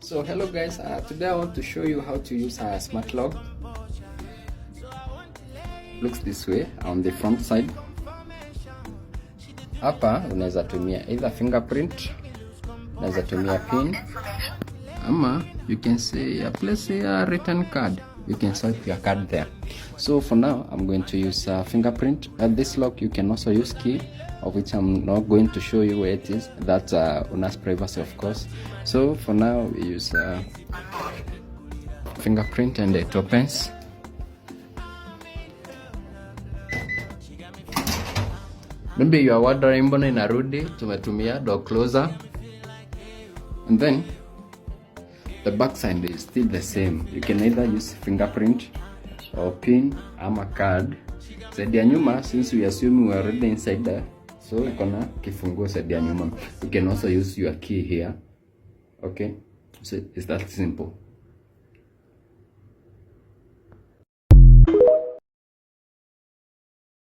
So hello guys, today I want to show you how to use a smart lock. Looks this way on the front side. Hapa unaweza tumia either fingerprint, unaweza tumia pin, ama you can say place a return card. You can swipe your card there. So for now I'm going to use fingerprint. At this lock you can also use key, of which I'm not going to show you where it is. That's Una's privacy, of course. So for now we use fingerprint and it opens. Maybe you are wondering mbona inarudi tumetumia door closer, and then the back side is still the same. You can either use fingerprint or pin ama card. Side ya nyuma, since we assume we are already inside there, so ikona kifunguo side ya nyuma. You can also use your key here. Okay, so it's that simple.